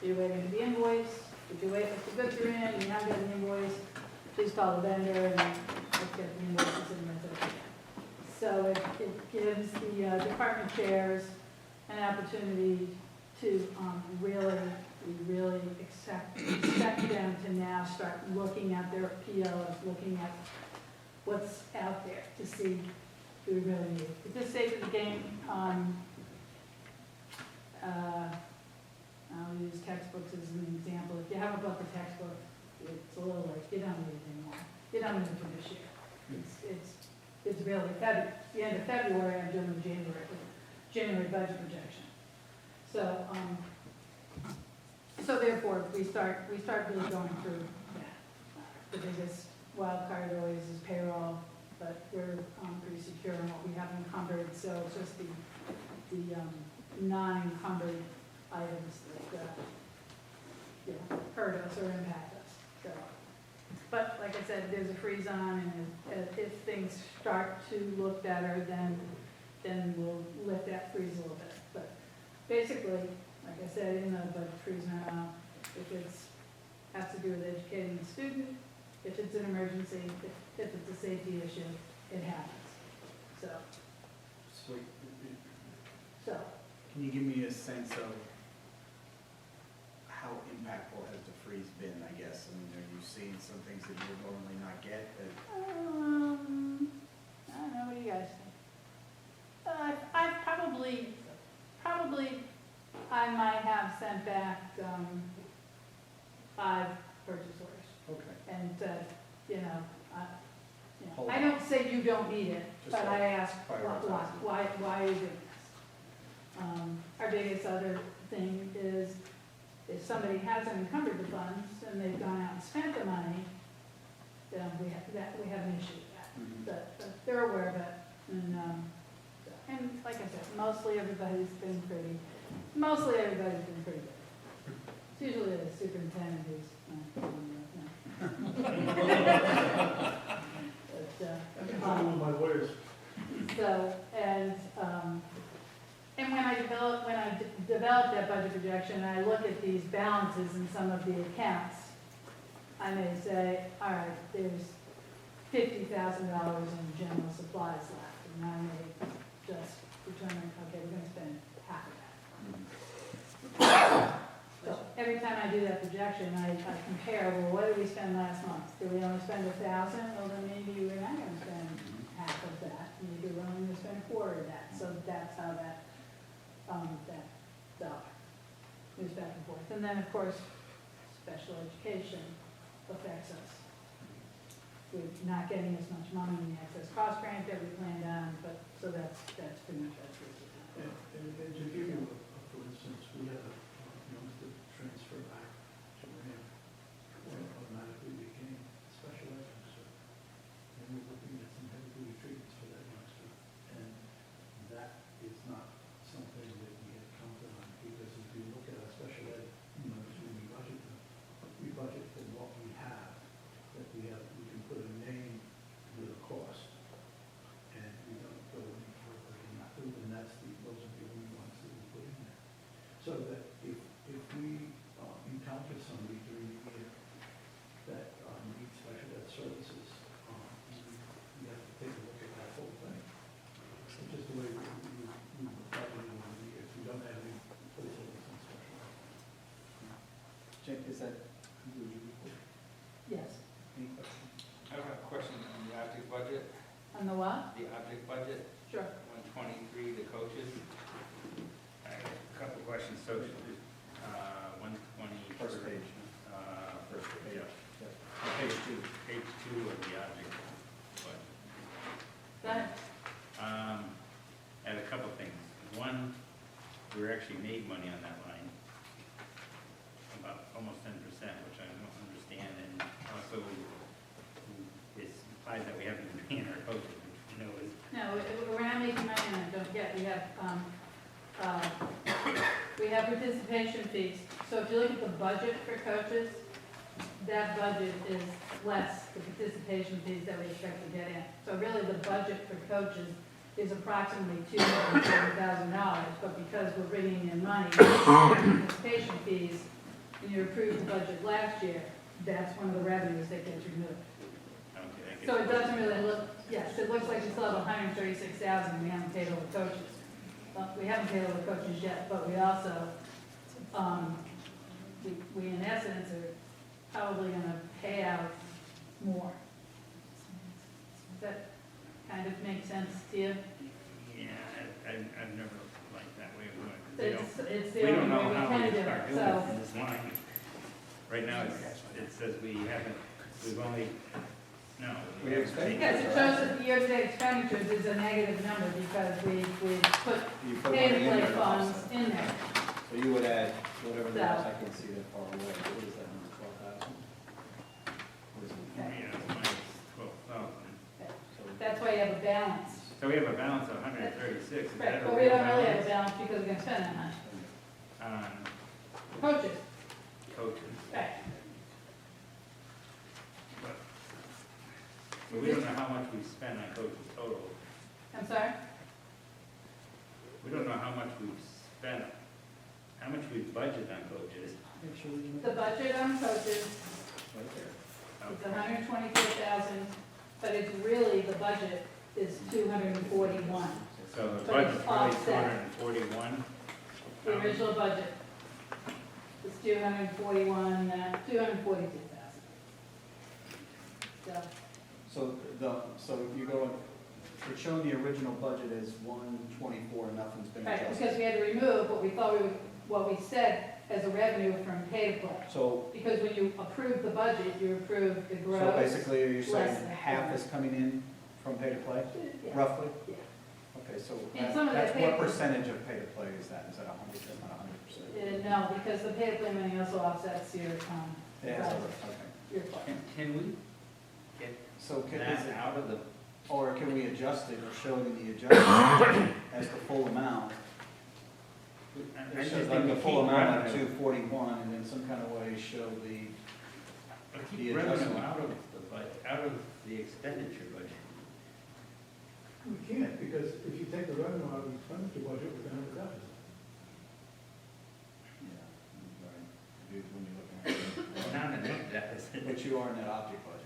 Are you waiting for the invoice? If you wait for the goods are in, you haven't got an invoice, please call the vendor and let's get the invoices in there. So it gives the department chairs an opportunity to really expect them to now start looking at their POs, looking at what's out there to see who we really need. At this stage of the game, I'll use textbooks as an example. If you haven't bought the textbook, it's a little like, you don't need it anymore. You don't need it for this year. It's really the end of February, I'm doing the January budget projection. So, so therefore, we start really going through that. The biggest wild card always is payroll, but we're pretty secure in what we have encumbered. So it's just the non-encumbered items that hurt us or impact us. So. But like I said, there's a freeze on, and if things start to look better, then we'll lift that freeze a little bit. But basically, like I said, in the budget freeze memo, if it's has to do with educating the student, if it's an emergency, if it's a safety issue, it happens. So can you give me a sense of how impactful has the freeze been, I guess? I mean, are you seeing some things that you would normally not get? I don't know, what do you guys think? I've probably, I might have sent back 5 purchase orders. Okay. And, I don't say you don't need it, but I ask, why are you doing this? Our biggest other thing is, if somebody hasn't encumbered the funds and they've gone out and spent the money, then we have an issue with that. But they're aware of it, and like I said, mostly everybody's been pretty good. It's usually the superintendent who's my lawyers. So, and when I develop that budget projection, I look at these balances in some of the accounts, I may say, all right, there's $50,000 in general supplies left, and I may just determine, okay, we're gonna spend half of that. So every time I do that projection, I compare, well, what did we spend last month? Did we only spend 1,000? Well, then maybe we're not gonna spend half of that, maybe we're only gonna spend a quarter of that. So that's how that dollar moves back and forth. And then, of course, special education affects us. We're not getting as much money in the excess cost grant that we planned on, but, so that's pretty much that's it. And to give you for instance, we had a youngster transfer back to Rham, who automatically became a special ed officer. And we're looking at some heavy-duty treatments for that youngster. And that is not something that we had counted on, because if you look at our special ed, when we budget for what we have, that we can put in that conclude your report? Yes. Any questions? I have a question on the object budget, On the what? the object budget, Sure. 123, the coaches. I have a couple of questions, so, 120. First page. First page, yeah. Page two. Page 2 of the object budget. Go ahead. And a couple of things. One, we actually made money on that line, about almost 10%, which I don't understand, and also it implies that we haven't been paying our coaches, which you know is. No, we're not making money on it, don't forget, we have participation fees. So if you look at the budget for coaches, that budget is less the participation fees that we expect to get in. So really, the budget for coaches is approximately $240,000, but because we're bringing in money from participation fees, and you approved the budget last year, that's one of the revenues that gets removed. Okay, I So guess- it doesn't really look, yes, it looks like we still have 136,000, we haven't paid all the coaches. Well, we haven't paid all the coaches yet, but we also, we in essence are probably gonna pay out more. Does that kind of make sense to you? Yeah, I've never liked that way of doing it. 'Cause they don't- It's We the don't only know way we how can we do start it, doing so. it in this line. Right now, it says we've only, no. We expect- Yes, it shows that the year-to-date expenditures is a negative number because we put You put pay money to in play there to funds offset. in there. So you would add whatever So- else, I can see that far away. What is that number, 12,000? What is it? Yeah, it's minus 12,000. So That's why you have a balance. So we have a balance of 136. Is that Right, a but we real don't really have a balance? balance because we're gonna spend that money. On Coaches, coaches. right. But we don't know how much we spent on coaches total. I'm sorry? We don't know how much we've spent, how much we've budgeted on coaches. make sure we The budget on coaches right there. is 124,000, but it's really, the budget is 241. So the But budget's it's really offset. 241. The original budget is 241, 242,000. So, So you go, it's showing the original budget as 124, nothing's been right, adjusted. because we had to remove what we thought we would, what we said as a revenue from pay to play. So, Because when you approve the budget, you approve the so gross. basically, you're less saying than- half is coming in from pay to play, Yeah. roughly? Yeah. Okay, so And some of that that's pay- what percentage of pay to play is that? Is that 100, that's not 100%? No, because the pay to play money also offsets your, Yeah, right. okay. your play. Can we get So is that it, out of the, or can we adjust it or show it in the adjustment as the full amount? I It just shows think like we the keep full amount of revenue, 241 and in some kind of way show the, keep the revenue adjustment. out of the budget, out of the expenditure budget. We can't, because if you take the revenue out of the expenditure budget, we're gonna have a deficit. yeah, right, when you're looking at It's not a net deficit. it. But you are in that object budget.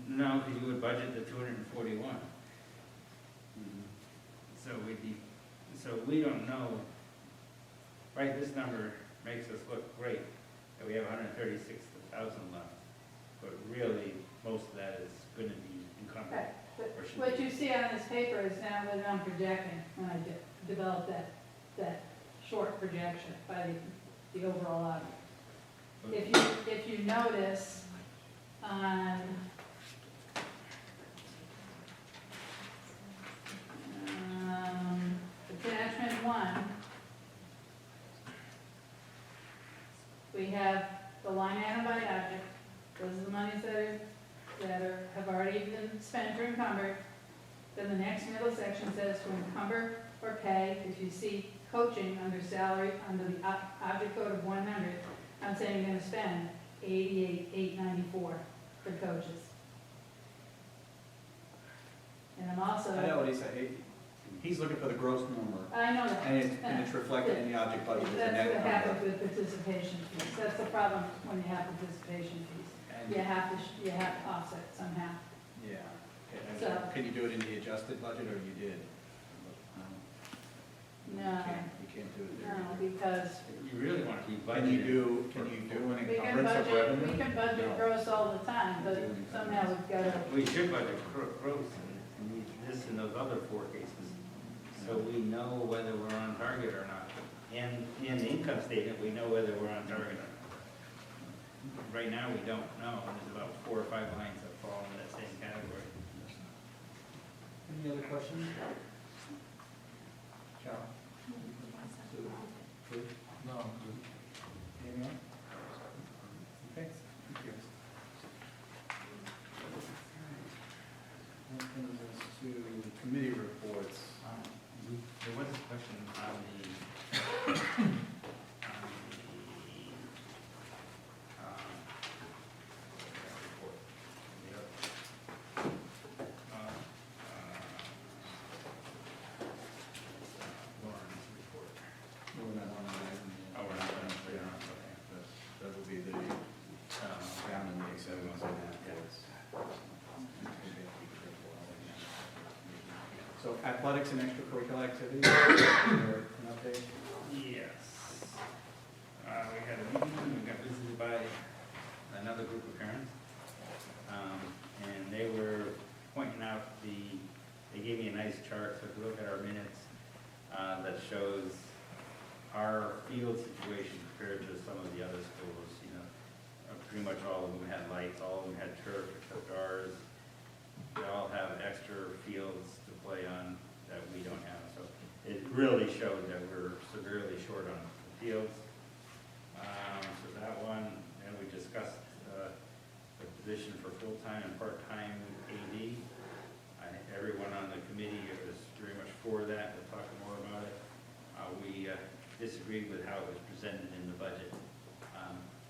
No, because you would budget the 241. So we'd be, so we don't know, right, this number makes us look great, that we have 136,000 left. But really, most of that is gonna be encumbered. Right, but Or should what be. you see on this paper is now what I'm projecting when I developed that short projection by the overall audit. If you notice on attachment 1, we have the line item by object. Those are the monies that have already been spent or encumbered. Then the next middle section says to encumber or pay. If you see coaching under salary, under the object code of 100, I'm saying you're gonna spend 88,894 for coaches. And I'm also, I know what he said, he's looking for the gross number, I know that. and it's reflected in the object budget as a That's net what number. happens with participation fees. That's the problem when you have participation fees. And- You have to offset somehow. Yeah. Okay, So- can you do it in the adjusted budget, or you did? No, You can't do it there. no, either. because You really want to be Can you budgeted. do an we can encumbrance of budget, revenue? we can budget No. gross all the time, but somehow we've got to, We should budget gross in this and those other four cases, so we know whether we're on target or not. And in the income statement, we know whether we're on target or not. Right now, we don't know, and there's about 4 or 5 lines that fall in that same category. Any other questions? Carol? Sue? No, Anything else? Okay, thank you. That brings us to committee reports. There was a question on the, Lauren's report. No, we're not on that item yet. Oh, we're not going to put it on, okay. That will be the, down in the exhibit. So athletics and extracurricular activities, or an update? Yes. We had a meeting, we got visited by another group of parents. And they were pointing out they gave me a nice chart, so if you look at our minutes, that shows our field situation compared to some of the other schools, you know. Pretty much all of them had lights, all of them had turf except ours. They all have extra fields to play on that we don't have, so it really showed that we're severely short on the fields. So that one, and we discussed the position for full-time and part-time AD. Everyone on the committee was very much for that. We'll talk more about it. We disagreed with how it was presented in the budget.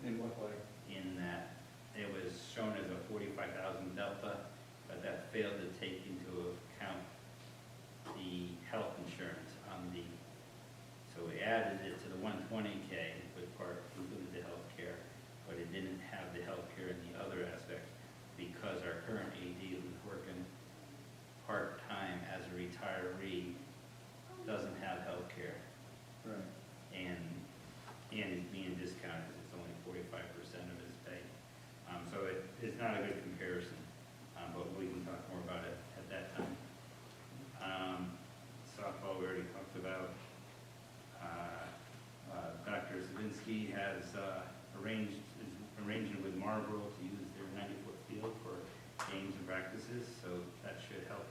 In what way? In that it was shown as a 45,000 delta, but that failed to take into account the health insurance on the, so we added it to the 120K, with part included the health care, but it didn't have the health care in the other aspect because our current AD who's working part-time as a retiree doesn't have health care. Right. And is being discounted, it's only 45% of his pay. So it's not a good comparison, but we can talk more about it at that time. Softball, we already talked about. Dr. Savinsky has arranged with Marlboro to use their 90-foot field for games and practices, so that should help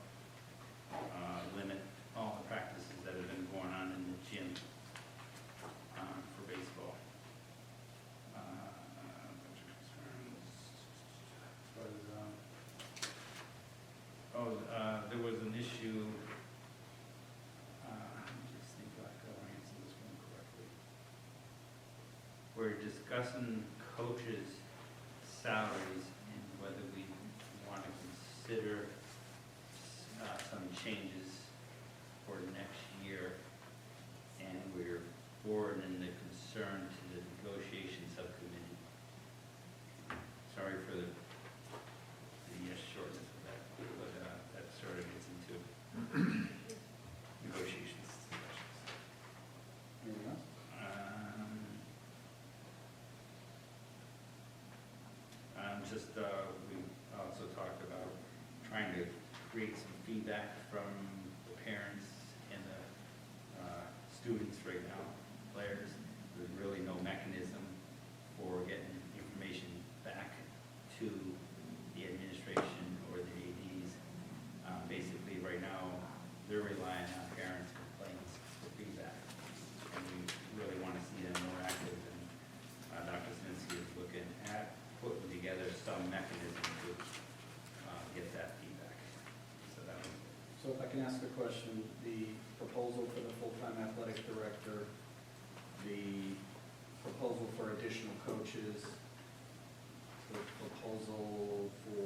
limit all the practices that have been going on in the gym for baseball. There was an issue, let me just think like I'll answer this one correctly. We're discussing coaches' salaries and whether we want to consider some changes for next year. And we're forwarding the concern to the negotiation subcommittee. Sorry for the shortness of that, but that sort of gets into negotiations discussions. Anything else? We also talked about trying to create some feedback from the parents and the students right now, players. There's really no mechanism for getting information back to the administration or the ADs. Basically, right now, they're relying on parents' complaints for feedback. And we really want to see them more active, and Dr. Sinsky is looking at putting together some mechanism to get that feedback. So that was, So if I can ask a question, the proposal for the full-time athletic director, the proposal for additional coaches, the proposal for